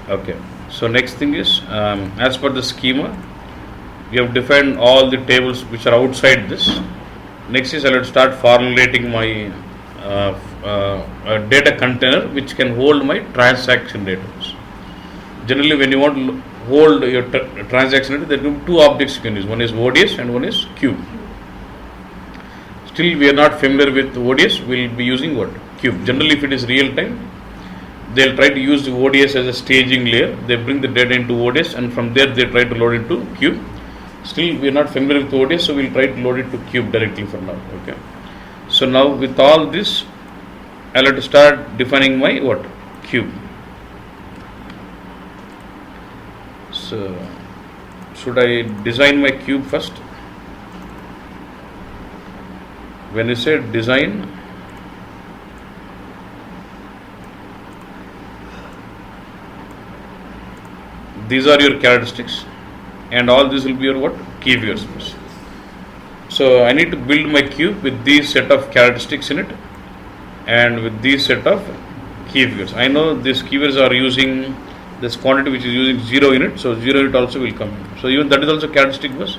Okay. So next thing is, as per the schema, we have defined all the tables which are outside this. Next is I will start formulating my data container which can hold my transaction data. Generally, when you want to hold your transaction data, there are two objects you can use. One is ODS and one is cube. Still, we are not familiar with ODS. We will be using what? Cube. Generally, if it is real time, they'll try to use the ODS as a staging layer. They bring the data into ODS, and from there they try to load it to cube. Still, we are not familiar with ODS, so we'll try to load it to cube directly for now. Okay. So now with all this, I'll have to start defining my what? Cube. So should I design my cube first? When you say design, these are your characteristics, and all this will be your what? Key figures. So I need to build my cube with these set of characteristics in it, and with these set of key figures. I know these key figures are using this quantity which is using 0 unit, so 0 unit also will come in. So even that is also characteristic bus.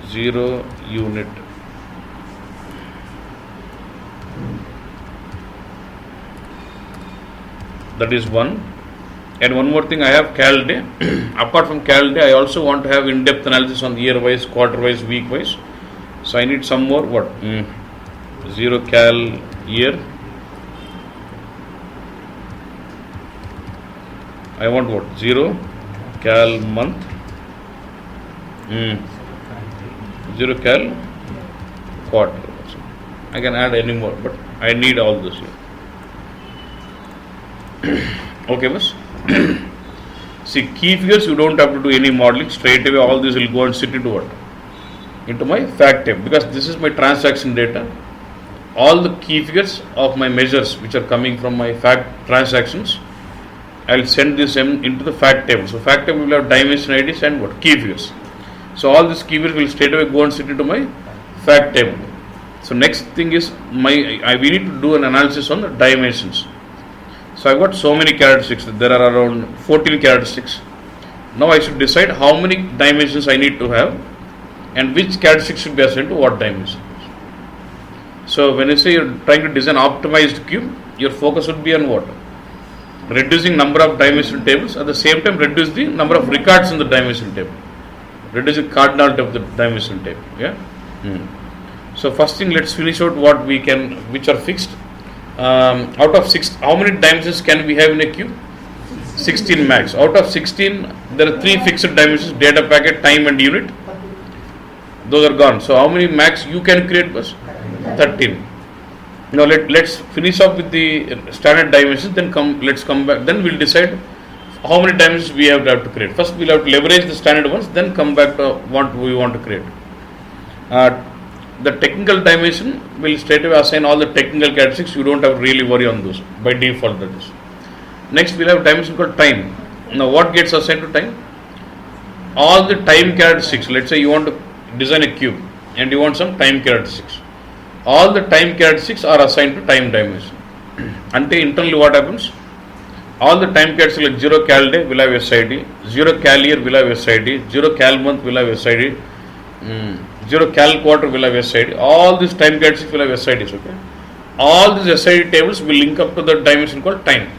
0 unit. That is one. And one more thing, I have cal day. Apart from cal day, I also want to have in-depth analysis on year wise, quarter wise, week wise. So I need some more what? 0 cal year. I want what? 0 cal month. 0 cal quarter. I can add any more, but I need all this here. Okay, boss. See, key figures you don't have to do any modeling. Straight away all this will go and sit into what? Into my fact table, because this is my transaction data. All the key figures of my measures which are coming from my fact transactions, I will send this into the fact table. So fact table will have dimension IDs and what? Key figures. So all these key figures will straight away go and sit into my fact table. So next thing is we need to do an analysis on the dimensions. So I've got so many characteristics. There are around 14 characteristics. Now I should decide how many dimensions I need to have and which characteristics should be assigned to what dimension. So when you say you're trying to design optimized cube, your focus would be on what? Reducing number of dimension tables, at the same time reduce the number of records in the dimension table. Reduce the cardinality of the dimension table. Yeah. So first thing, let's finish out what we can, which are fixed. Out of 6, how many dimensions can we have in a cube? 16 max. Out of 16, there are 3 fixed dimensions: data packet, time, and unit. Those are gone. So how many max you can create? Was 13. Now let's finish up with the standard dimensions. Then let's come back. Then we'll decide how many dimensions we have to create. First we'll have to leverage the standard ones. Then come back to what we want to create. The technical dimension will straight away assign all the technical characteristics. You don't have to really worry on those. By default, that is. Next, we'll have a dimension called time. Now, what gets assigned to time? All the time characteristics. Let's say you want to design a cube and you want some time characteristics. All the time characteristics are assigned to time dimension. Until internally, what happens? All the time characteristics like 0 cal day will have SID, 0 cal year will have SID, 0 cal month will have SID. 0 cal quarter will have SID. All these time characteristics will have SIDs. Okay. All these SID tables will link up to the dimension called time.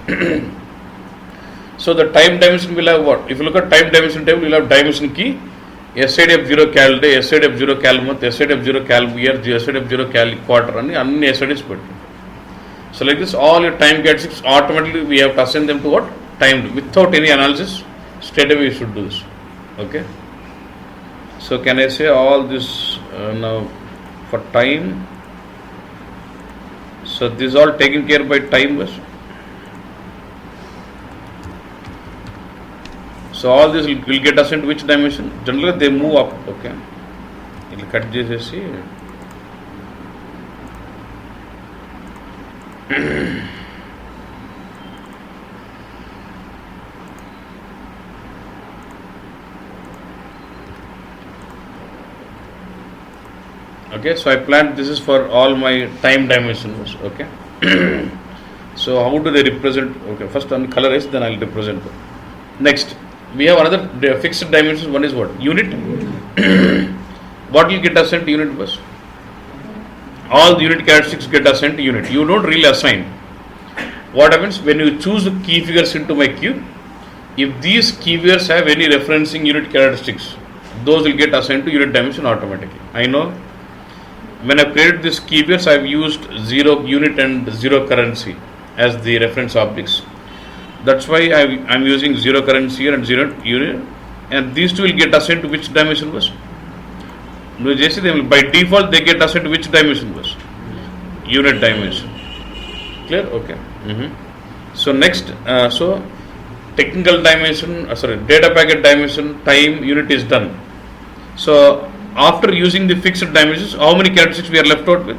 So the time dimension will have what? If you look at time dimension table, you will have dimension key, SID of 0 cal day, SID of 0 cal month, SID of 0 cal year, SID of 0 cal quarter, and any SIDs put. So like this, all your time characteristics automatically we have to assign them to what? Time. Without any analysis, straight away you should do this. Okay. So can I say all this now for time? So this is all taken care by time. So all this will get assigned to which dimension? Generally they move up. Okay. It will cut this. Okay, so I planned this is for all my time dimensions. Okay. So how do they represent? Okay, first on colorize, then I'll represent them. Next, we have another fixed dimensions. One is what? Unit. What will get assigned to unit bus? All the unit characteristics get assigned to unit. You don't really assign. What happens when you choose the key figures into my cube? If these key figures have any referencing unit characteristics, those will get assigned to unit dimension automatically. I know when I created these key figures, I have used 0 unit and 0 currency as the reference objects. That's why I'm using 0 currency here and 0 unit, and these two will get assigned to which dimension bus? By default they get assigned to which dimension bus? Unit dimension. Clear? Okay. So next, so technical dimension, data packet dimension, time, unit is done. So after using the fixed dimensions, how many characteristics we are left out with?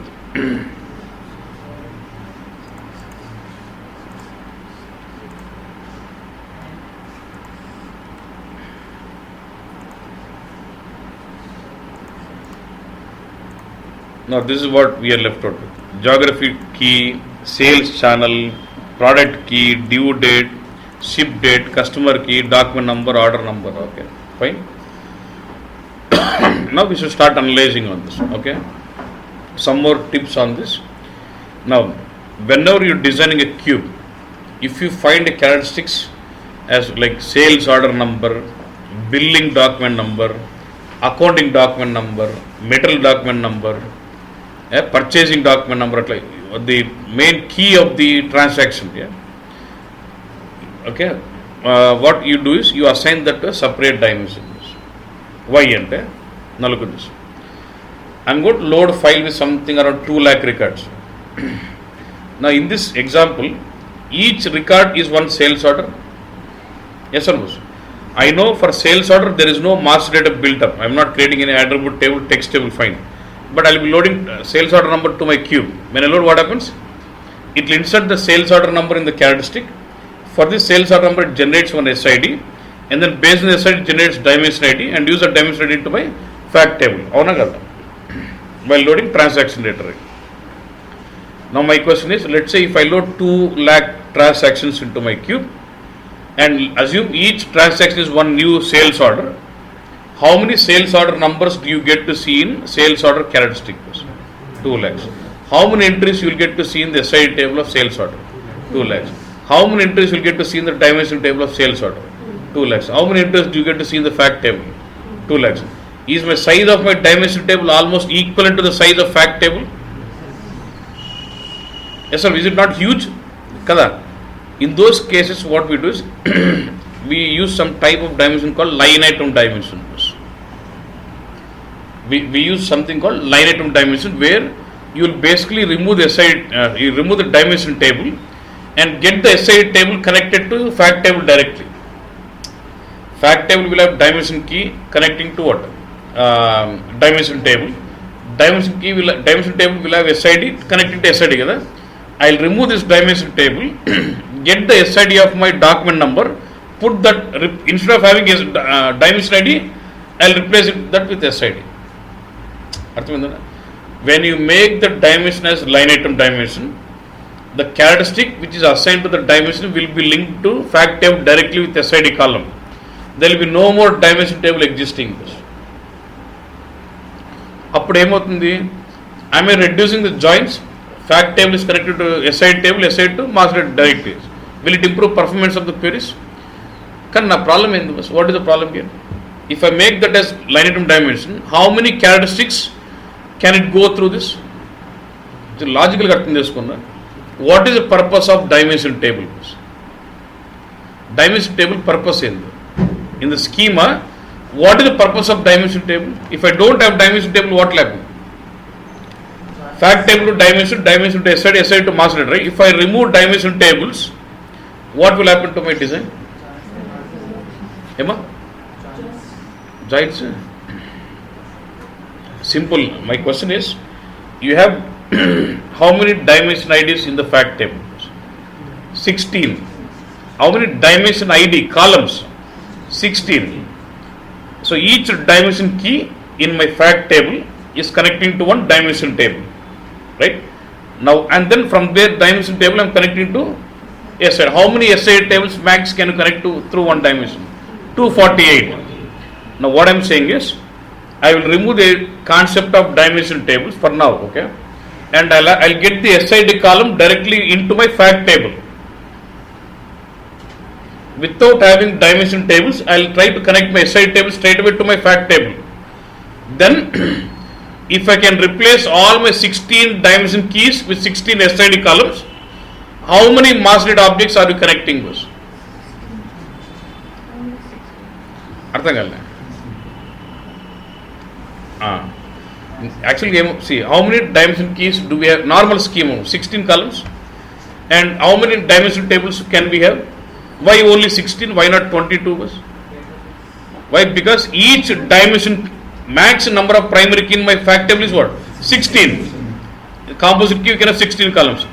Now this is what we are left out with. Geography key, sales channel, product key, due date, ship date, customer key, document number, order number. Okay, fine. Now we should start analyzing on this. Okay, some more tips on this. Now, whenever you're designing a cube, if you find a characteristics as like sales order number, billing document number, accounting document number, material document number, purchasing document number, like the main key of the transaction. Yeah. Okay. What you do is you assign that to a separate dimensions. Why ante? Now look at this. I'm going to load a file with something around 2 lakh records. Now in this example, each record is one sales order. Yes or no? I know for sales order there is no master data built up. I'm not creating any attribute table, text table, fine. But I will be loading sales order number to my cube. When I load, what happens? It will insert the sales order number in the characteristic. For this sales order number, it generates one SID, and then based on the SID, it generates dimension ID, and use that dimension ID into my fact table. While loading transaction data. Now my question is, let's say if I load 2 lakh transactions into my cube, and assume each transaction is one new sales order, how many sales order numbers do you get to see in sales order characteristic? 2 lakhs. How many entries you will get to see in the SID table of sales order? 2 lakhs. How many entries you will get to see in the dimension table of sales order? 2 lakhs. How many entries do you get to see in the fact table? 2 lakhs. Is my size of my dimension table almost equivalent to the size of fact table? Yes sir, is it not huge? Kada. In those cases what we do is we use some type of dimension called line item dimension. We use something called line item dimension, where you will basically remove the SID, you remove the dimension table and get the SID table connected to fact table directly. Fact table will have dimension key connecting to what? Dimension table. Dimension table will have SID connecting to SID. I'll remove this dimension table, get the SID of my document number, put that, instead of having a dimension ID, I'll replace that with SID. When you make the dimension as line item dimension, the characteristic which is assigned to the dimension will be linked to fact table directly with SID column. There will be no more dimension table existing. Am I reducing the joins? Fact table is connected to SID table, SID to master directly. Will it improve performance of the queries? Problem is, what is the problem here? If I make that as line item dimension, how many characteristics can it go through this? It's a logical. What is the purpose of dimension table? Dimension table purpose in the schema, what is the purpose of dimension table? If I don't have dimension table, what will happen? Fact table to dimension, dimension to SID, SID to master data, right? If I remove dimension tables, what will happen to my design? Emma? Giants? Simple. My question is, you have how many dimension IDs in the fact table? 16. How many dimension ID columns? 16. So each dimension key in my fact table is connecting to one dimension table, right? Now and then from there dimension table I am connecting to SI. How many SI tables max can you connect to through one dimension? 248. Now what I am saying is, I will remove the concept of dimension tables for now, okay? And I'll get the SID column directly into my fact table. Without having dimension tables, I'll try to connect my SID table straight away to my fact table. Then, if I can replace all my 16 dimension keys with 16 SID columns, how many mass data objects are you connecting with? Actually, see, how many dimension keys do we have? Normal scheme, 16 columns. And how many dimension tables can we have? Why only 16? Why not 22? Why? Because each dimension, max number of primary key in my fact table is what? 16. The composite key, you can have 16 columns.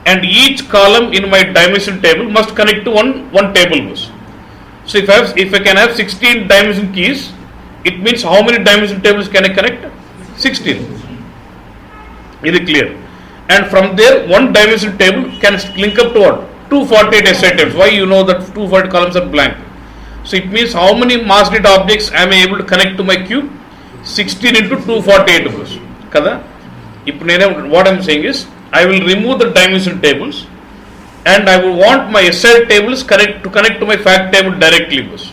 And each column in my dimension table must connect to one table bus. So if I can have 16 dimension keys, it means how many dimension tables can I connect? 16. Is it clear? And from there, one dimension table can link up to what? 248 SI tables. Why? You know that 240 columns are blank. So it means how many mass data objects am I able to connect to my cube? 16 into 248 bus. Kada? What I am saying is, I will remove the dimension tables and I will want my SI tables to connect to my fact table directly. Bus.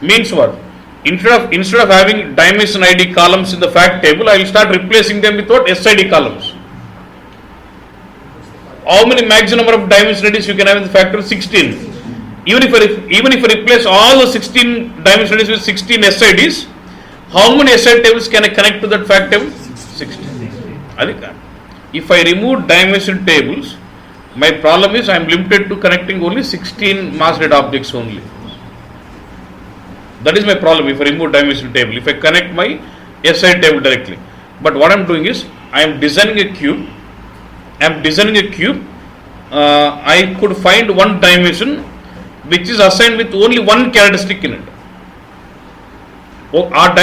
Means what? Instead of having dimension ID columns in the fact table, I will start replacing them with what? SID columns. How many maximum number of dimension IDs you can have in the fact table? 16. Even if I replace all the 16 dimension IDs with 16 SIDs, how many SI tables can I connect to that fact table? 16. If I remove dimension tables, my problem is I am limited to connecting only 16 mass data objects only. That is my problem if I remove dimension table, if I connect my SI table directly. But what I am doing is, I am designing a cube. I could find one dimension which is assigned with only one characteristic in it. Our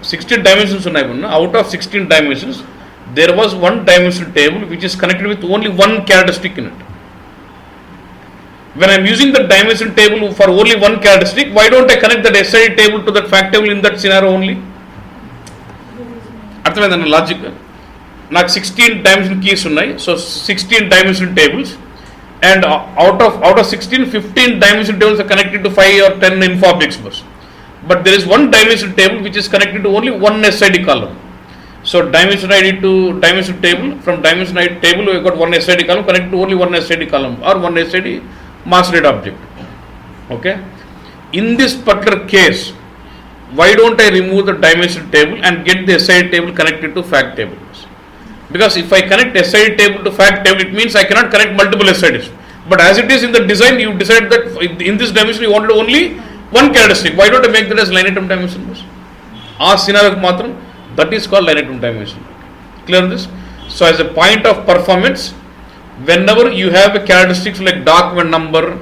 16 dimensions out of 16 dimensions, there was one dimension table which is connected with only one characteristic in it. When I am using the dimension table for only one characteristic, why don't I connect that SI table to that fact table in that scenario only? Arthamaidana logic. నాకు 16 dimension keys ఉన్నాయి, so 16 dimension tables, and out of 16, 15 dimension tables are connected to 5 or 10 info objects bus. But there is one dimension table which is connected to only one SID column. So dimension ID to dimension table, from dimension ID table we got one SID column connected to only one SID column or one SID mass data object. Okay. In this particular case, why don't I remove the dimension table and get the SID table connected to fact table? Because if I connect SID table to fact table, it means I cannot connect multiple SIDs. But as it is in the design, you decide that in this dimension you wanted only one characteristic. Why don't I make that as line item dimension? That is called line item dimension. Clear this? So as a point of performance, whenever you have a characteristics like document number,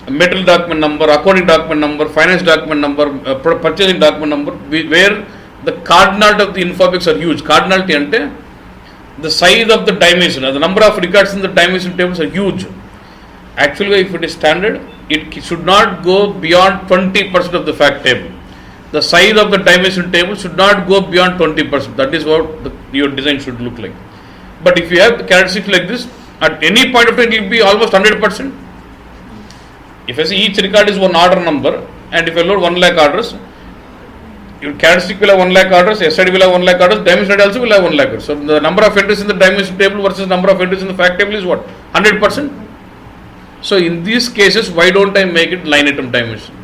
material document number, accounting document number, finance document number, purchasing document number, where the cardinality of the info objects are huge. Cardinality ante the size of the dimension, the number of records in the dimension tables are huge. Actually, if it is standard, it should not go beyond 20% of the fact table. The size of the dimension table should not go beyond 20%. That is what your design should look like. But if you have the characteristics like this, at any point of time it will be almost 100%. If I say each record is one order number, and if I load 1 lakh orders, your characteristic will have 1 lakh orders, SID will have 1 lakh orders, dimension ID also will have 1 lakh orders. So the number of entries in the dimension table versus number of entries in the fact table is what? 100%. So in these cases, why don't I make it line item dimension?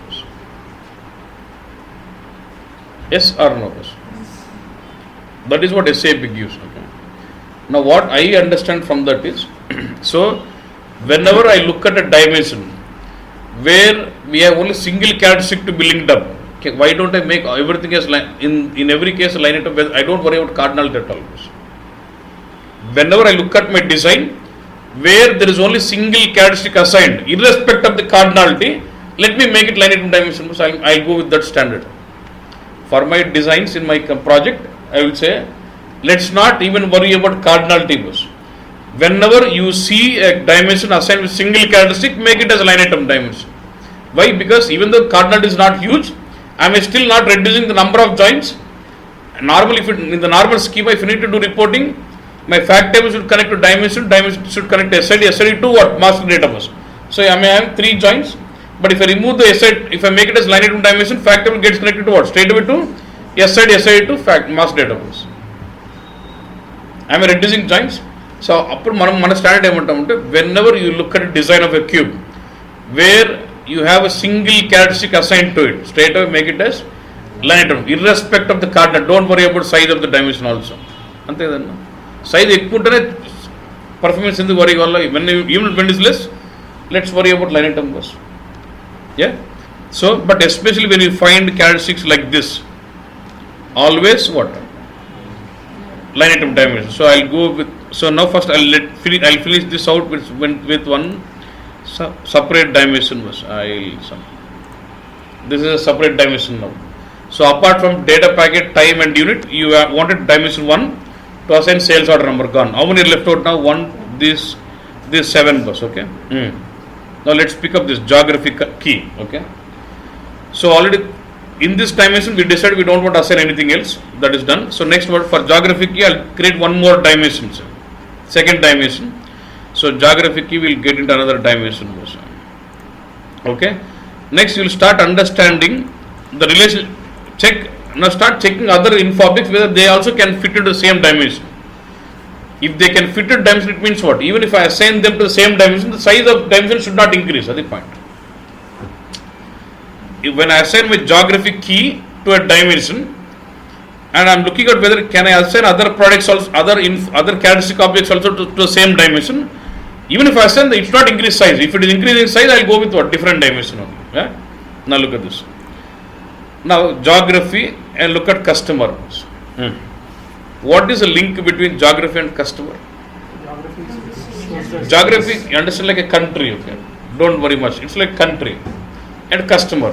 Yes or no? That is what SAP gives. Okay. Now what I understand from that is, so whenever I look at a dimension where we have only single characteristic to be linked up, okay, why don't I make everything as in every case a line item? I don't worry about cardinality at all. Whenever I look at my design where there is only single characteristic assigned, irrespective of the cardinality, let me make it line item dimension. So I'll go with that standard. For my designs in my project, I will say Let's not even worry about cardinality boss. Whenever you see a dimension assigned with single characteristic, make it as a line item dimension. Why? Because even though cardinality is not huge, I am still not reducing the number of joins. Normally, if in the normal schema, if you need to do reporting, my fact table should connect to dimension should connect to SID to what? Master data bus. So I may have 3 joins, but if I remove the SID, if I make it as line item dimension, fact table gets connected to what? Straight away to SID to fact master data bus. I am reducing joins. So అప్పుడు మన standard ఏమంటామంటే whenever you look at a design of a cube where you have a single characteristic assigned to it, straight away make it as line item irrespective of the cardinal. Don't worry about size of the dimension also. అంతే కదన్నా, size ఎక్కువ ఉంటేనే performance ఎందుకు worry వల్ల even when it is less, let's worry about line item first. Yeah. So but especially when you find characteristics like this, always what? Line item dimension. So I'll go with, so now first I'll finish this out with one separate dimension. This is a separate dimension now. So apart from data packet, time and unit, you wanted dimension 1 to assign sales order number, gone. How many left out now? 1, this 7 bus. Okay. Now let's pick up this geographic key. Okay. So already in this dimension we decided we don't want to assign anything else. That is done. So next word for geographic key, I'll create one more dimension, second dimension. So geographic key will get into another dimension. Okay. Next you will start understanding the relation. Now start checking other info objects whether they also can fit into the same dimension. If they can fit into dimension, it means what? Even if I assign them to the same dimension, the size of dimension should not increase. That's the point. When I assign my geographic key to a dimension, and I am looking at whether can I assign other products also, other characteristic objects also to the same dimension. Even if I assign, it's not increase size. If it is increasing size, I will go with what? Different dimension only. Yeah? Now look at this. Now geography and look at customer. What is the link between geography and customer? Geography, you understand, like a country. Okay, don't worry much. It's like country and customer.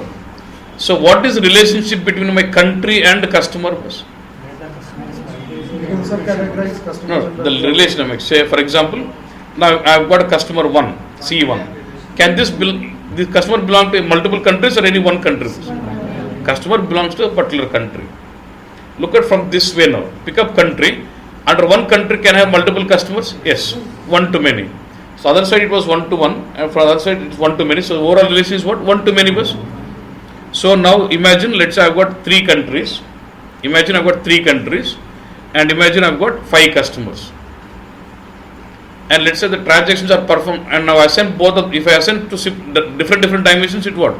So what is the relationship between my country and customer? No, the relation. Say for example, now I have got a customer 1, C1. Can this customer belong to multiple countries or any one country? Customer belongs to a particular country. Look at from this way now. Pick up country. Under one country can I have multiple customers? Yes, 1 to many. So other side it was 1 to 1, and for other side it's 1 to many. So overall relation is what? 1 to many bus. So now imagine, let's say I've got 3 countries. Imagine I've got 3 countries, and imagine I've got 5 customers. And let's say the transactions are performed, and now I send both of. If I send to different dimensions, it what?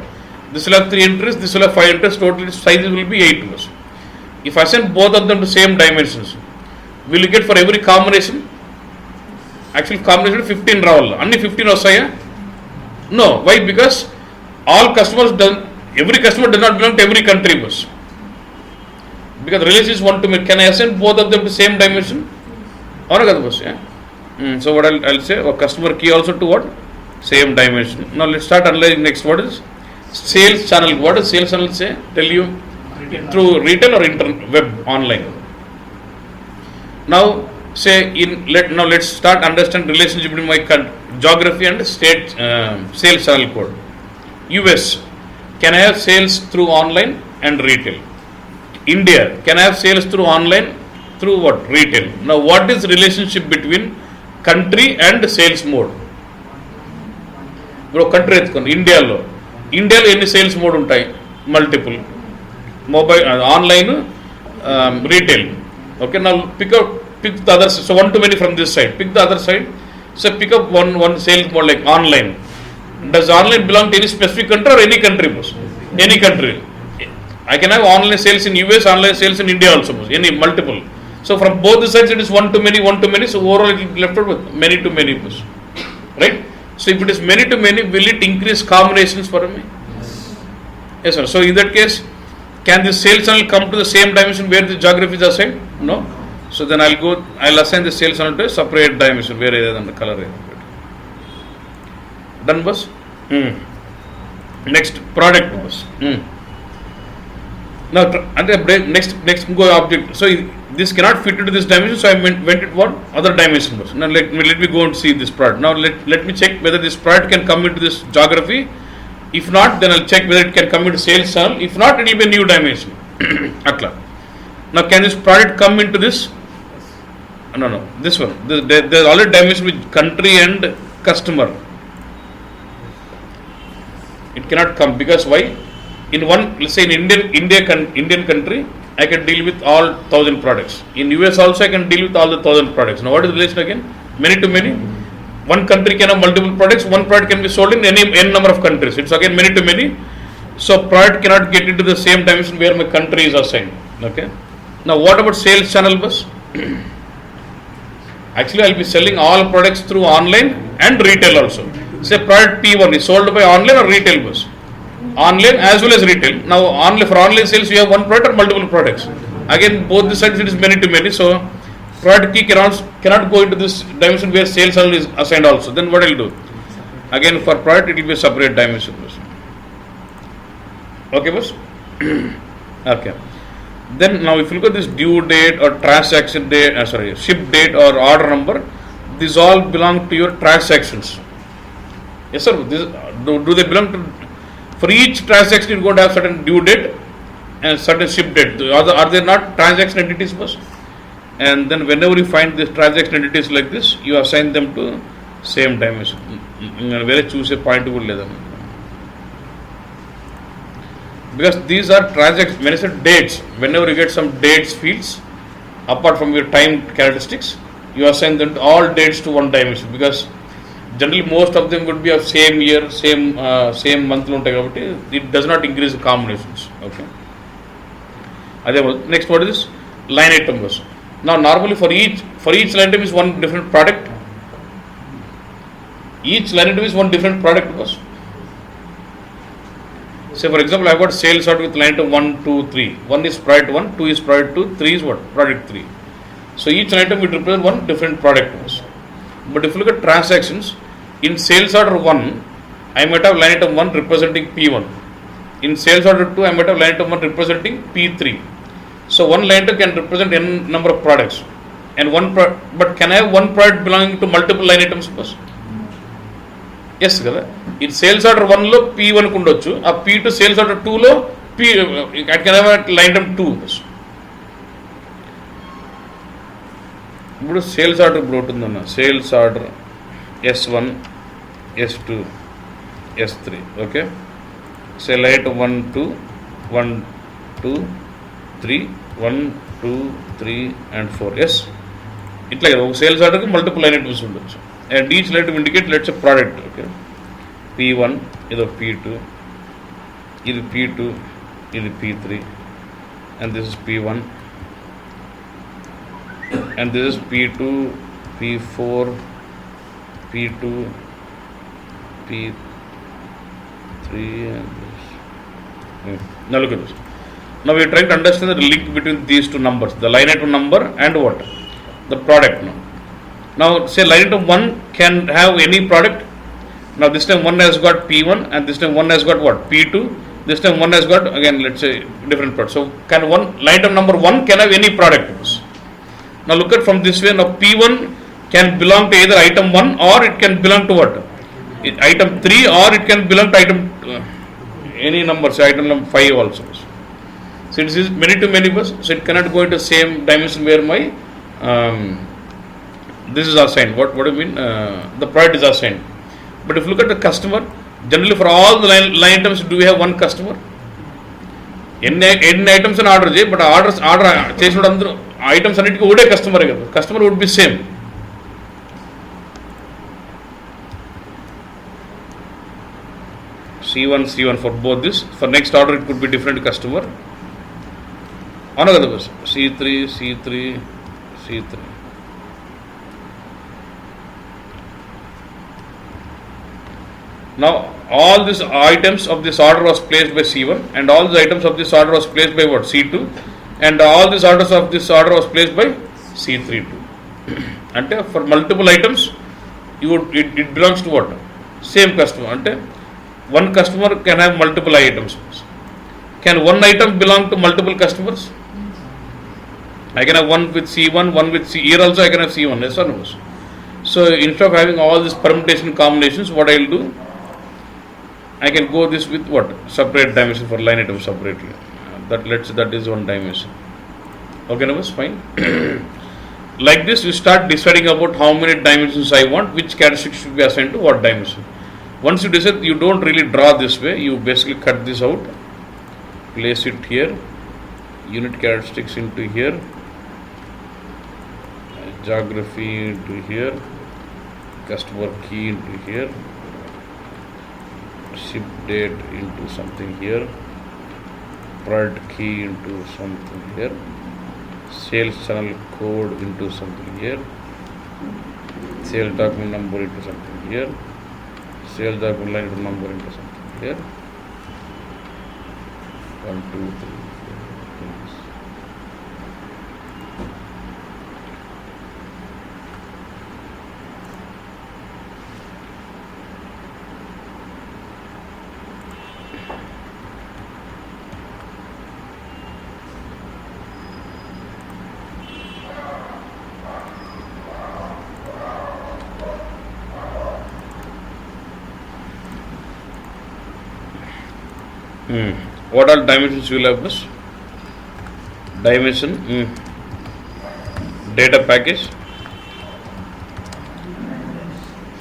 This will have 3 entries. This will have 5 entries. Total size will be 8 bus. If I send both of them to same dimensions, will you get for every combination? Actually combination 15 రావాలి. అన్ని 15 వస్తాయా? No. Why? Because all customers every customer does not belong to every country bus. Because the relation is 1 to many. Can I assign both of them to same dimension? అవునా కదా bus? So what I'll say, a customer key also to what? Same dimension. Now let's start analyzing next. What is sales channel? What does sales channel say? Tell you through retail or web online. Now say now let's start understand relationship between my geography and state sales channel code. US, can I have sales through online and retail? India, can I have sales through online through what? Retail. Now what is the relationship between country and sales mode? Bro, country ఎత్తుకోండి. ఇండియాలో ఎన్ని sales mode ఉంటాయి? Multiple. Mobile, online, retail. Okay, నా pick the other, so 1 to many from this side. Pick the other side. So pick up one sales mode like online. Does online belong to any specific country or any country? Any country. I can have online sales in US, online sales in India also. Any multiple. So from both the sides it is 1 to many, 1 to many. So overall it will be left out with many to many. Right? So if it is many to many, will it increase combinations for me? Yes sir. So in that case, can the sales channel come to the same dimension where the geography is assigned? No. So then I'll assign the sales channel to a separate dimension where either than the color. Done bus? Next, product bus. Now next go object. So this cannot fit into this dimension, so I went it what other dimension was. Now let me go and see this product. Now let me check whether this product can come into this geography. If not, then I'll check whether it can come into sales channel. If not, it will be a new dimension. Atla. Now can this product come into this? No, this one. There's already dimension with country and customer. It cannot come because why? In one, let's say in Indian country, I can deal with all 1,000 products. In US also I can deal with all the 1,000 products. Now what is the relation again? Many to many. One country can have multiple products. One product can be sold in n number of countries. It's again many to many. So product cannot get into the same dimension where my country is assigned. Okay. Now what about sales channel bus? Actually I'll be selling all products through online and retail also. Say product P1 is sold by online or retail bus. Online as well as retail. Now for online sales you have one product or multiple products. Again both the sides it is many to many. So product key cannot go into this dimension where sales channel is assigned also. Then what I'll do? Again for product it will be a separate dimension. Okay boss? Okay. Then now if you look at this due date or transaction date, ship date or order number, these all belong to your transactions. Yes sir, do they belong to, for each transaction you are going to have certain due date and certain ship date. Are they not transaction entities boss? And then whenever you find these transaction entities like this, you assign them to same dimension. Where choose a point to because these are transactions. When I said dates, whenever you get some dates fields apart from your time characteristics, you assign them to all dates to one dimension because generally most of them would be of same year, same month. It does not increase the combinations. Okay. Next, what is this? Line item was. Now normally for each line item is one different product. Each line item is one different product was. Say for example, I have got sales order with line item 1, 2, 3. 1 is product 1, 2 is product 2, 3 is what? Product 3. So each line item will represent one different product was. But if you look at transactions, in sales order 1, I might have line item 1 representing P1. In sales order 2, I might have line item 1 representing P3. So one line item can represent n number of products. And but can I have one product belonging to multiple line items first? Yes, kada. In sales order 1 lo P1 kundochu, a P2 sales order 2 lo I can have a line item 2. ఇప్పుడు sales order ఇప్పుడు ఉంటుందన్న sales order S1, S2, S3. Okay sell item 1, 2, 1, 2, 3, 1, 2, 3 and 4. Yes ఇట్లా కదా ఒక sales ఆర్డర్కి multiple line items ఉండొచ్చు and each line item indicate let's product. Okay P1 ఇది P2, ఇది P2, ఇది P3 and this is P1 and this is P2, P4, P2, P3 and this. Now look at this. Now we are trying to understand the link between these two numbers, the line item number and what? The product. Now say line item 1 can have any product. Now this time 1 has got P1 and this time 1 has got what? P2. This time 1 has got again let's say different product. So can line item number 1 can have any product. Now look at from this way. Now P1 can belong to either item 1 or it can belong to what? Item 3 or it can belong to item any number, say item number 5 also. So it is many to many bus, so it cannot go into same dimension where my this is assigned. What do you mean? The product is assigned. But if you look at the customer, generally for all the line items, do we have one customer? Any items in order, but order items అన్నిటికీ ఒకటే customer కదా. Customer would be same. C1 for both this. For next order it could be different customer. అవును కదా bus C3. Now all these items of this order was placed by C1 and all the items of this order was placed by what? C2 and all these orders of this order was placed by C3 too. Ante for multiple items it belongs to what? Same customer. Ante one customer can have multiple items. Can one item belong to multiple customers? I can have one with C1, one with C. Here also I can have C1. Yes or no? So instead of having all these permutation combinations, what I will do, I can go this with what? Separate dimension for line item separately. That is one dimension. Okay, now fine. Like this, you start deciding about how many dimensions I want, which characteristics should be assigned to what dimension. Once you decide, you don't really draw this way. You basically cut this out, place it here, unit characteristics into here, geography into here, customer key into here, ship date into something here, product key into something here, sales channel code into something here, sales document number into something here, sales document line number into something here. 1, 2, 3, 4, 5. What are dimensions you will have this? Dimension, data package.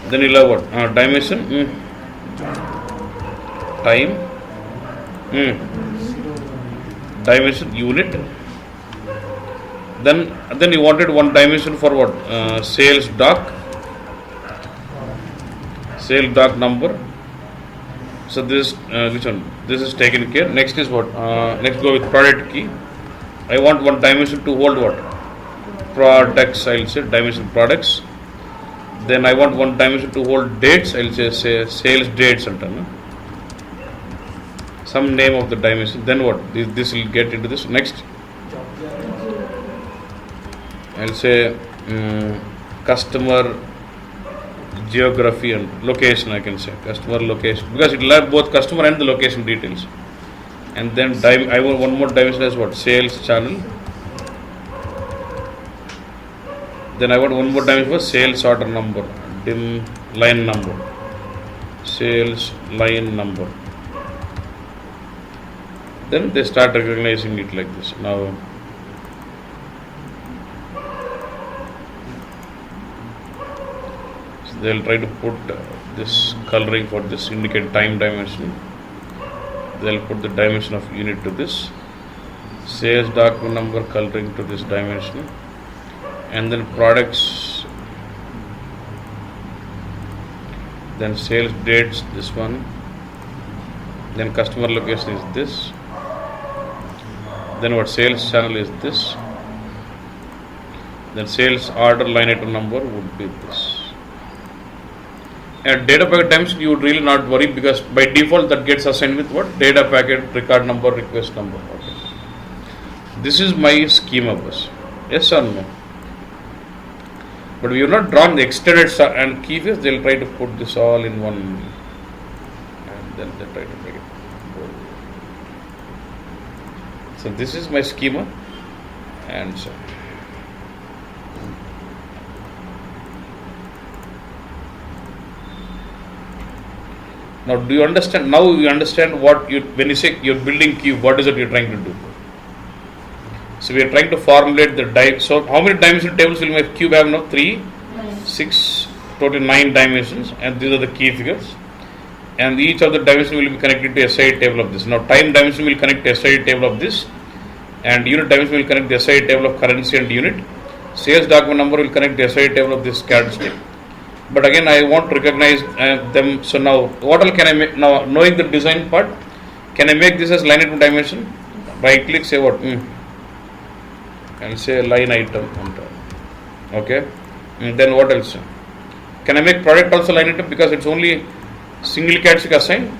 Then you will have what? Dimension, time, dimension unit. Then you wanted one dimension for what? Sales doc, sale doc number. So this which one? This is taken care. Next is what? Next go with product key. I want one dimension to hold what? Products. I'll say dimension products. Then I want one dimension to hold dates. I'll say sales dates and some name of the dimension. Then what? This will get into this. Next, I'll say customer geography and location. I can say customer location because it will have both customer and the location details. And then I want one more dimension as what? Sales channel. Then I want one more dimension for sales order number, dim line number, sales line number. Then they start recognizing it like this. Now they will try to put this coloring for this, indicate time dimension. They will put the dimension of unit to this, sales document number coloring to this dimension, and then products, then sales dates this one, then customer location is this, then what? Sales channel is this, then sales order line item number would be this. And data packet dimension you would really not worry because by default that gets assigned with what? Data packet record number, request number. Okay. This is my schema bus. Yes or no? But we have not drawn the extended and key phase. They will try to put this all in one, and then they try to make it. So this is my schema, and so. Now, do you understand? Now you understand what you, when you say you're building cube, what is it you're trying to do? So we are trying to formulate the so how many dimensional tables will my cube have now? 3, 6, total 9 dimensions, and these are the key figures. And each of the dimensions will be connected to SI table of this. Now time dimension will connect to SI table of this, and unit dimension will connect the SI table of currency and unit. Sales document number will connect the SI table of this characteristic. But again, I want to recognize them. So now, what all can I make? Now, knowing the design part, can I make this as line item dimension? Right click, say what? And say line item. Okay. And then what else? Can I make product also line item because it's only single characteristic assigned?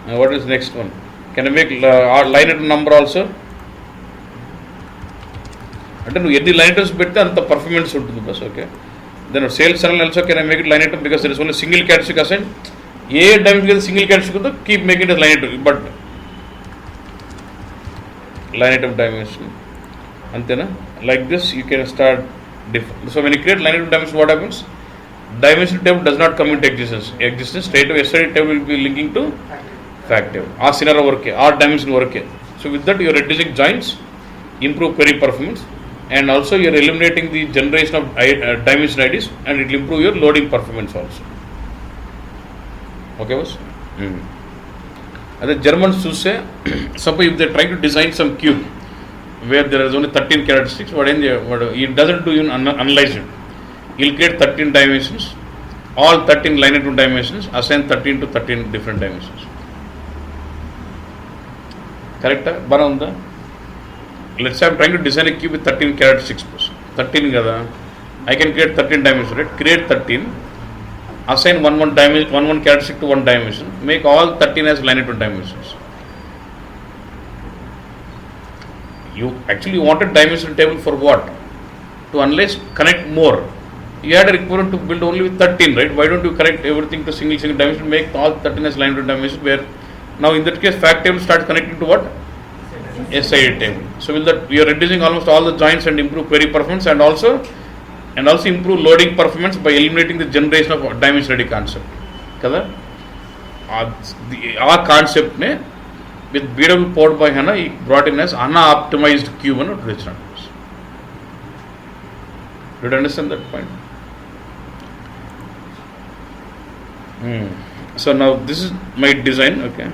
Now, what is next one? Can I make line item number also? అంటే నువ్వు ఎన్ని line items పెడితే అంత performance ఉంటుంది బస్. Okay. Then sales channel also can I make it line item because there is only single characteristic assign. ఏ dimension single characteristic ఉందో keep making it line item. But line item dimension. Antena? Like this, you can start. So when you create line item dimension, what happens? Dimension table does not come into existence. Straight away, SID table will be linking to fact table. Our scenario work, our dimension work. So with that, you are reducing joins, improve query performance, and also you are eliminating the generation of dimension IDs, and it will improve your loading performance also. Okay, boss? The Germans to say, suppose if they are trying to design some cube where there is only 13 characteristics, it doesn't do even analyze it. He'll create 13 dimensions, all 13 line item dimensions, assign 13 to 13 different dimensions. Correct? Baranda? Let's say I'm trying to design a cube with 13 characteristics. 13 gada. I can create 13 dimensions, right? Create 13, assign one characteristic to one dimension, make all 13 as line item dimensions. You actually wanted dimension table for what? To analyze, connect more. You had a requirement to build only with 13, right? Why don't you connect everything to single dimension, make all 13 as line item dimension, where now in that case fact table starts connecting to what? SID table. So with that we are reducing almost all the joins and improve query performance, and also improve loading performance by eliminating the generation of dimension ID concept. Kada? Our concept ne with BW powered by HANA, he brought in as HANA optimized cube and Did you understand that point? So now this is my design, okay.